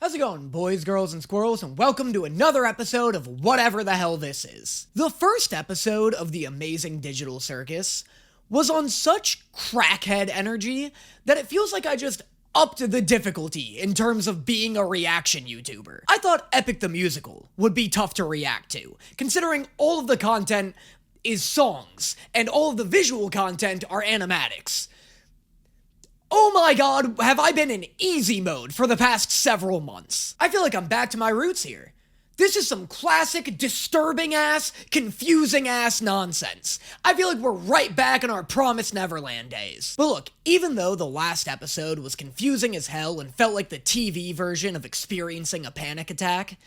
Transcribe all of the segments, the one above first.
How's it going, boys, girls, and squirrels, and welcome to another episode of whatever the hell this is. The first episode of the amazing digital circus was on such crackhead energy that it feels like I just upped the difficulty in terms of being a reaction YouTuber. I thought Epic the Musical would be tough to react to, considering all of the content is songs, and all of the visual content are animatics. Oh my god, have I been in easy mode for the past several months. I feel like I'm back to my roots here. This is some classic, disturbing-ass, confusing-ass nonsense. I feel like we're right back in our Promised Neverland days. But look, even though the last episode was confusing as hell and felt like the TV version of experiencing a panic attack,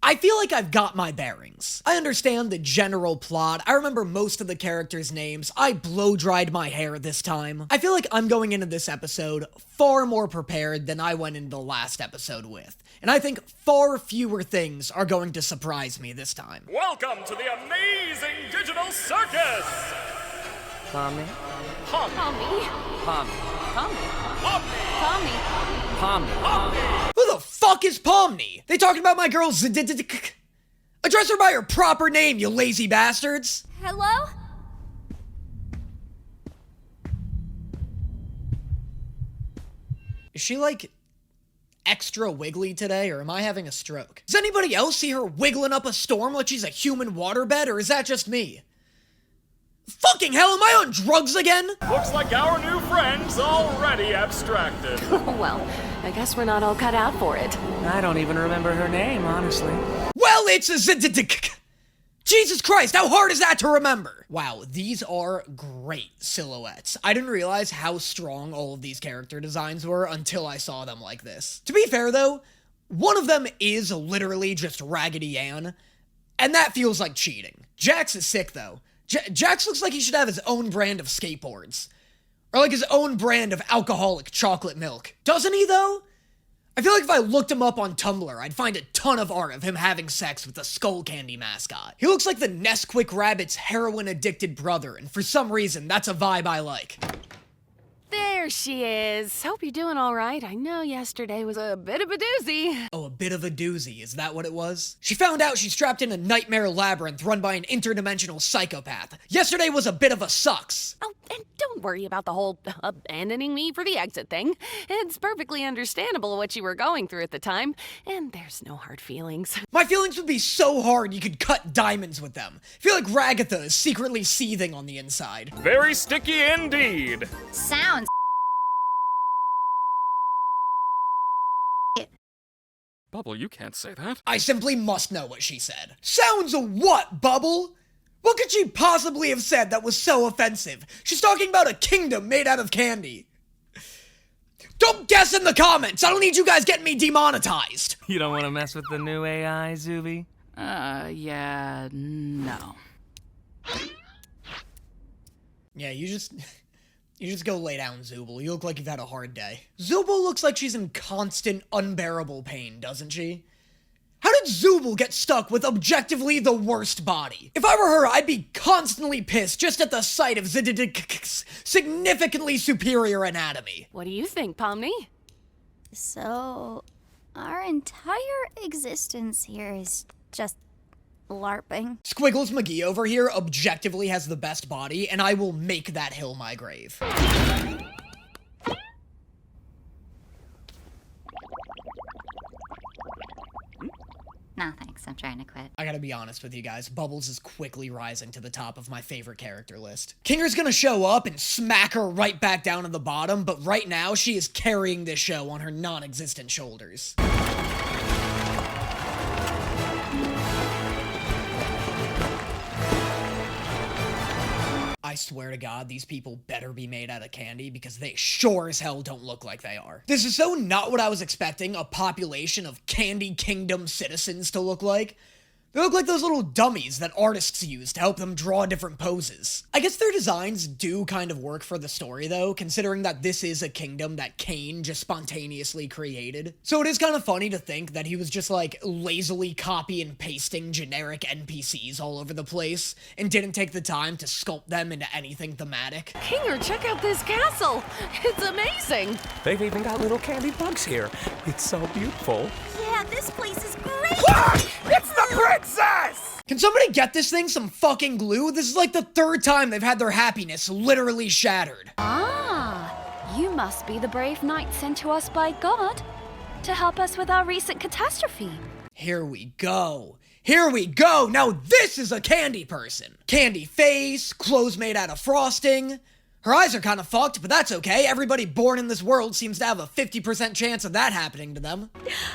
I feel like I've got my bearings. I understand the general plot, I remember most of the characters' names, I blow-dried my hair this time. I feel like I'm going into this episode far more prepared than I went into the last episode with. And I think far fewer things are going to surprise me this time. Welcome to the amazing digital circus! Pomni? Pomni. Pomni. Pomni. Pomni. Who the fuck is Pomni? They talking about my girl Address her by her proper name, you lazy bastards! Hello? Is she like extra wiggly today, or am I having a stroke? Does anybody else see her wiggling up a storm like she's a human waterbed, or is that just me? Fucking hell, am I on drugs again? Looks like our new friend's already abstracted. Well, I guess we're not all cut out for it. I don't even remember her name, honestly. Well, it's a Jesus Christ, how hard is that to remember? Wow, these are great silhouettes. I didn't realize how strong all of these character designs were until I saw them like this. To be fair though, one of them is literally just Raggedy Ann, and that feels like cheating. Jax is sick though. Jax looks like he should have his own brand of skateboards. Or like his own brand of alcoholic chocolate milk. Doesn't he though? I feel like if I looked him up on Tumblr, I'd find a ton of art of him having sex with the Skull Candy mascot. He looks like the Nesquik Rabbit's heroin-addicted brother, and for some reason, that's a vibe I like. There she is. Hope you're doing all right. I know yesterday was a bit of a doozy. Oh, a bit of a doozy, is that what it was? She found out she's trapped in a nightmare labyrinth run by an interdimensional psychopath. Yesterday was a bit of a sucks. Oh, and don't worry about the whole abandoning me for the exit thing. It's perfectly understandable what you were going through at the time, and there's no hard feelings. My feelings would be so hard you could cut diamonds with them. I feel like Ragatha is secretly seething on the inside. Very sticky indeed. Sounds. Bubble, you can't say that. I simply must know what she said. Sounds what, Bubble? What could she possibly have said that was so offensive? She's talking about a kingdom made out of candy. Don't guess in the comments! I don't need you guys getting me demonetized! You don't want to mess with the new AI, Zuby? Yeah, no. Yeah, you just go lay down, Zooble. You look like you've had a hard day. Zooble looks like she's in constant, unbearable pain, doesn't she? How did Zooble get stuck with objectively the worst body? If I were her, I'd be constantly pissed just at the sight of significantly superior anatomy. What do you think, Pomni? So, our entire existence here is just LARPing. Squiggles McGee over here objectively has the best body, and I will make that hill my grave. No, thanks. I'm trying to quit. I gotta be honest with you guys, Bubbles is quickly rising to the top of my favorite character list. Kinger's gonna show up and smack her right back down to the bottom, but right now she is carrying this show on her non-existent shoulders. I swear to God, these people better be made out of candy because they sure as hell don't look like they are. This is so not what I was expecting a population of Candy Kingdom citizens to look like. They look like those little dummies that artists use to help them draw different poses. I guess their designs do kind of work for the story though, considering that this is a kingdom that Cain just spontaneously created. So it is kind of funny to think that he was just like lazily copy and pasting generic NPCs all over the place and didn't take the time to sculpt them into anything thematic. Kinger, check out this castle. It's amazing. They've even got little candy bugs here. It's so beautiful. Yeah, this place is great! It's the princess! Can somebody get this thing some fucking glue? This is like the third time they've had their happiness literally shattered. Ah, you must be the brave knight sent to us by God to help us with our recent catastrophe. Here we go. Here we go. Now this is a candy person. Candy face, clothes made out of frosting. Her eyes are kind of fucked, but that's okay. Everybody born in this world seems to have a 50% chance of that happening to them.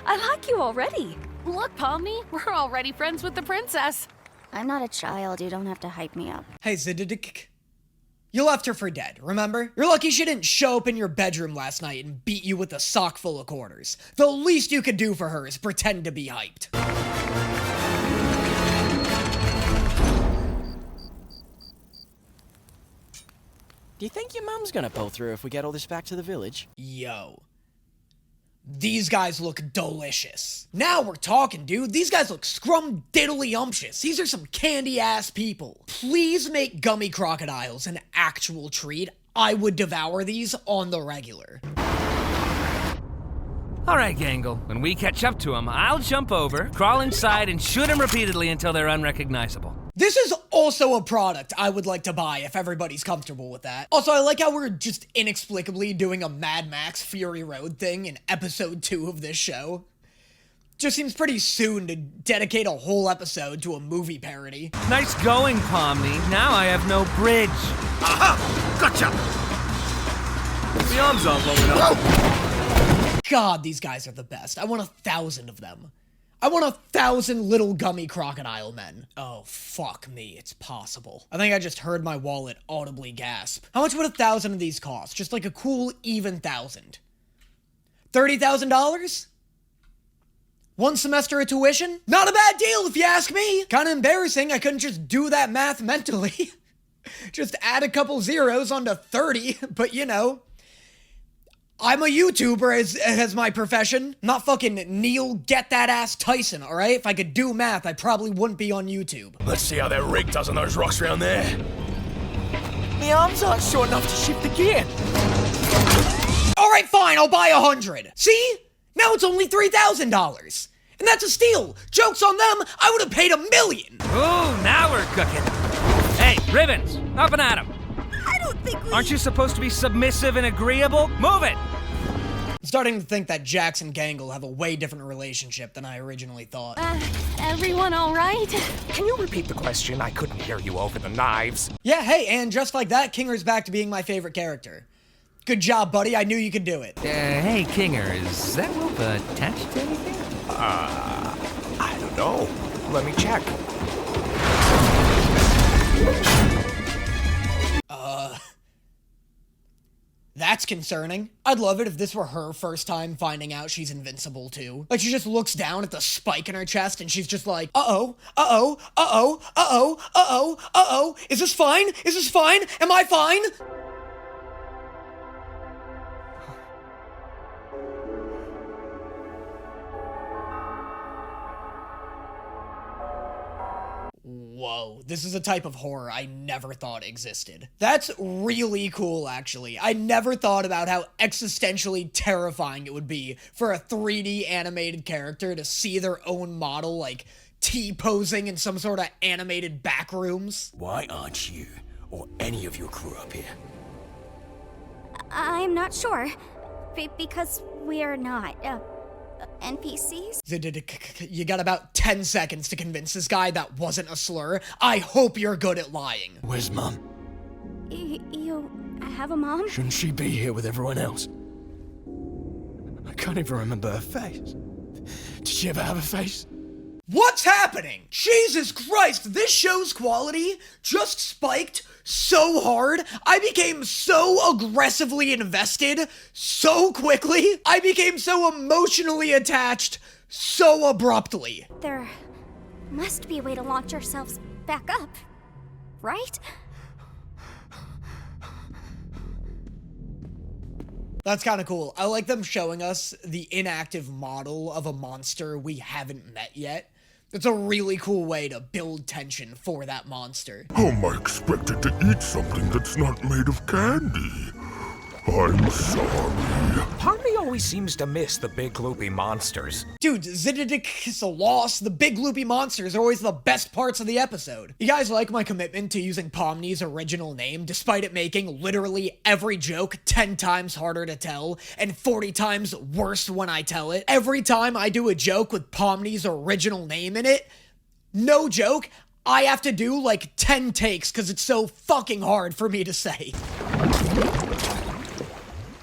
I like you already. Look, Pomni, we're already friends with the princess. I'm not a child, you don't have to hype me up. Hey, Zididik. You left her for dead, remember? You're lucky she didn't show up in your bedroom last night and beat you with a sock full of quarters. The least you could do for her is pretend to be hyped. Do you think your mum's gonna pull through if we get all this back to the village? Yo. These guys look delicious. Now we're talking, dude. These guys look scrum-diddly-umptious. These are some candy-ass people. Please make gummy crocodiles an actual treat. I would devour these on the regular. Alright, Gangle. When we catch up to them, I'll jump over, crawl inside, and shoot them repeatedly until they're unrecognizable. This is also a product I would like to buy if everybody's comfortable with that. Also, I like how we're just inexplicably doing a Mad Max Fury Road thing in episode 2 of this show. Just seems pretty soon to dedicate a whole episode to a movie parody. Nice going, Pomni. Now I have no bridge. Aha! Gotcha! The arms aren't long enough. God, these guys are the best. I want 1,000 of them. I want 1,000 little gummy crocodile men. Oh, fuck me, it's possible. I think I just heard my wallet audibly gasp. How much would 1,000 of these cost? Just like a cool, even 1,000. $30,000? One semester of tuition? Not a bad deal if you ask me. Kinda embarrassing I couldn't just do that math mentally. Just add a couple zeros onto 30, but you know. I'm a YouTuber as my profession. Not fucking Neil Get That Ass Tyson, alright? If I could do math, I probably wouldn't be on YouTube. Let's see how that rig does on those rocks around there. My arms aren't short enough to shift the gear. Alright, fine, I'll buy 100. See? Now it's only $3,000. And that's a steal. Joke's on them, I would have paid $1 million. Ooh, now we're cooking. Hey, Ribbons, up and at 'em. I don't think we... Aren't you supposed to be submissive and agreeable? Move it! I'm starting to think that Jax and Gangle have a way different relationship than I originally thought. Everyone all right? Can you repeat the question? I couldn't hear you over the knives. Yeah, hey, and just like that, Kinger's back to being my favorite character. Good job, buddy, I knew you could do it. Hey, Kinger, is that rope attached to anything? I don't know. Let me check. That's concerning. I'd love it if this were her first time finding out she's invincible too. Like she just looks down at the spike in her chest and she's just like, uh-oh, uh-oh, uh-oh, uh-oh, uh-oh, uh-oh. Is this fine? Is this fine? Am I fine? Whoa, this is a type of horror I never thought existed. That's really cool, actually. I never thought about how existentially terrifying it would be for a 3D animated character to see their own model, like, T-posing in some sort of animated backrooms. Why aren't you or any of your crew up here? I'm not sure. Because we're not, NPCs? You got about 10 seconds to convince this guy that wasn't a slur. I hope you're good at lying. Where's Mum? You have a mom? Shouldn't she be here with everyone else? I can't even remember her face. Did she ever have a face? What's happening? Jesus Christ, this show's quality just spiked so hard. I became so aggressively invested so quickly. I became so emotionally attached so abruptly. They're must be a way to launch ourselves back up, right? That's kind of cool. I like them showing us the inactive model of a monster we haven't met yet. It's a really cool way to build tension for that monster. How am I expected to eat something that's not made of candy? I'm sorry. Part of me always seems to miss the big loopy monsters. Dude, Zididiksalos, the big loopy monsters are always the best parts of the episode. You guys like my commitment to using Pomni's original name, despite it making literally every joke 10 times harder to tell, and 40 times worse when I tell it? Every time I do a joke with Pomni's original name in it, no joke, I have to do like 10 takes because it's so fucking hard for me to say.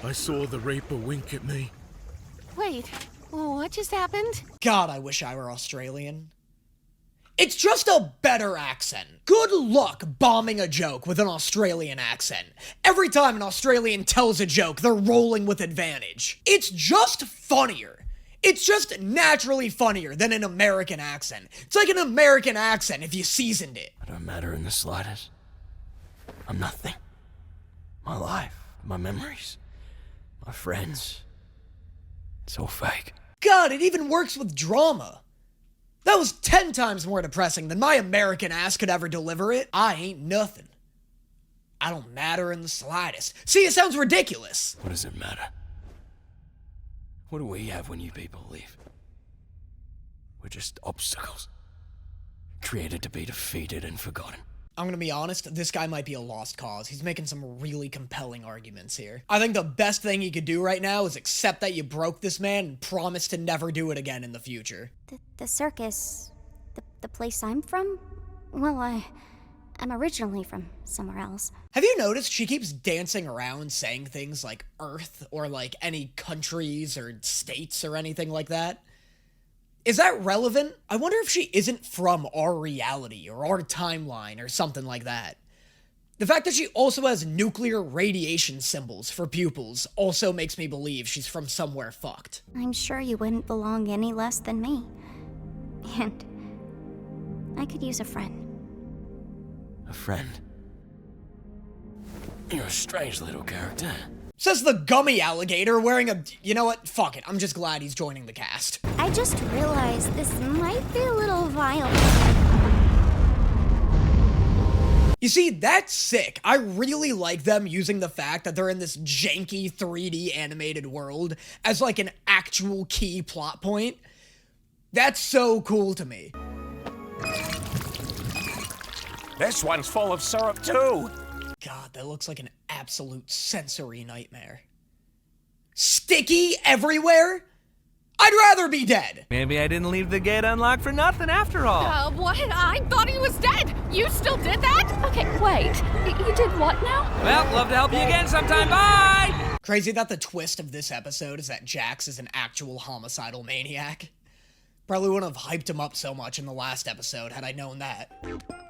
I saw the Reaper wink at me. Wait, what just happened? God, I wish I were Australian. It's just a better accent. Good luck bombing a joke with an Australian accent. Every time an Australian tells a joke, they're rolling with advantage. It's just funnier. It's just naturally funnier than an American accent. It's like an American accent if you seasoned it. I don't matter in the slightest. I'm nothing. My life, my memories, my friends. It's all fake. God, it even works with drama. That was 10 times more depressing than my American ass could ever deliver it. I ain't nothing. I don't matter in the slightest. See, it sounds ridiculous. What does it matter? What do we have when you people leave? We're just obstacles. Created to be defeated and forgotten. I'm gonna be honest, this guy might be a lost cause. He's making some really compelling arguments here. I think the best thing he could do right now is accept that you broke this man and promise to never do it again in the future. The circus, the place I'm from? Well, I'm originally from somewhere else. Have you noticed she keeps dancing around saying things like Earth or like any countries or states or anything like that? Is that relevant? I wonder if she isn't from our reality or our timeline or something like that. The fact that she also has nuclear radiation symbols for pupils also makes me believe she's from somewhere fucked. I'm sure you wouldn't belong any less than me. And I could use a friend. A friend? You're a strange little character. Says the gummy alligator wearing a... You know what? Fuck it. I'm just glad he's joining the cast. I just realized this might be a little violent. You see, that's sick. I really like them using the fact that they're in this janky 3D animated world as like an actual key plot point. That's so cool to me. This one's full of syrup too. God, that looks like an absolute sensory nightmare. Sticky everywhere? I'd rather be dead. Maybe I didn't leave the gate unlocked for nothing after all. What? I thought he was dead. You still did that? Okay, wait. You did what now? Well, love to help you again sometime. Bye! Crazy that the twist of this episode is that Jax is an actual homicidal maniac. Probably wouldn't have hyped him up so much in the last episode had I known that.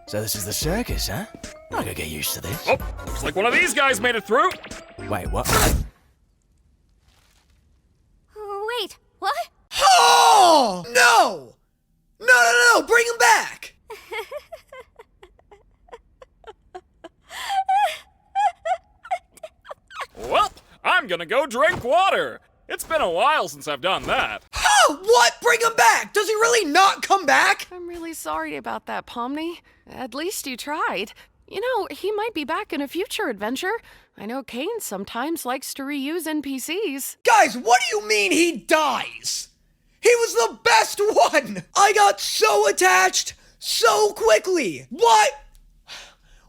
So this is the circus, huh? I gotta get used to this. Oh, looks like one of these guys made it through. Wait, what? Wait, what? Oh! No! No, bring him back! Well, I'm gonna go drink water. It's been a while since I've done that. Oh, what? Bring him back! Does he really not come back? I'm really sorry about that, Pomni. At least you tried. You know, he might be back in a future adventure. I know Kane sometimes likes to reuse NPCs. Guys, what do you mean he dies? He was the best one! I got so attached so quickly. What?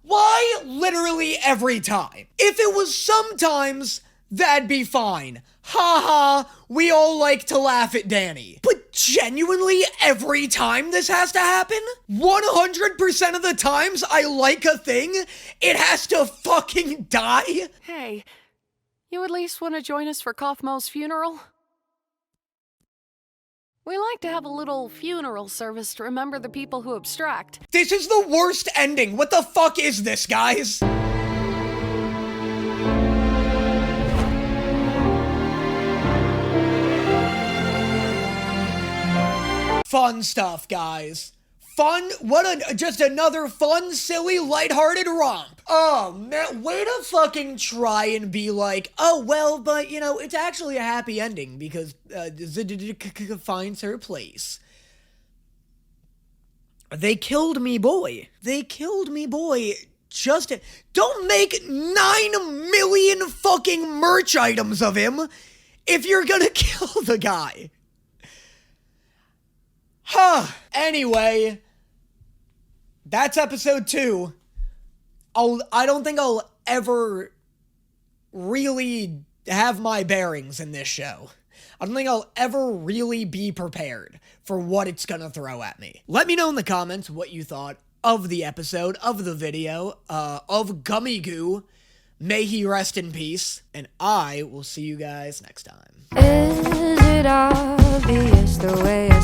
Why literally every time? If it was sometimes, that'd be fine. Ha ha, we all like to laugh at Danny. But genuinely every time this has to happen? 100% of the times I like a thing, it has to fucking die? Hey, you at least want to join us for Kaufmo's funeral? We like to have a little funeral service to remember the people who abstract. This is the worst ending. What the fuck is this, guys? Fun stuff, guys. fun, just another fun, silly, lighthearted romp. Oh, man, way to fucking try and be like, oh, well, but, you know, it's actually a happy ending because finds her place. They killed me, boy. They killed me, boy. Just, don't make 9 million fucking merch items of him if you're gonna kill the guy. Huh. Anyway, that's episode 2. I don't think I'll ever really have my bearings in this show. I don't think I'll ever really be prepared for what it's gonna throw at me. Let me know in the comments what you thought of the episode, of the video, of Gummy Goo. May he rest in peace, and I will see you guys next time. Is it obvious the way I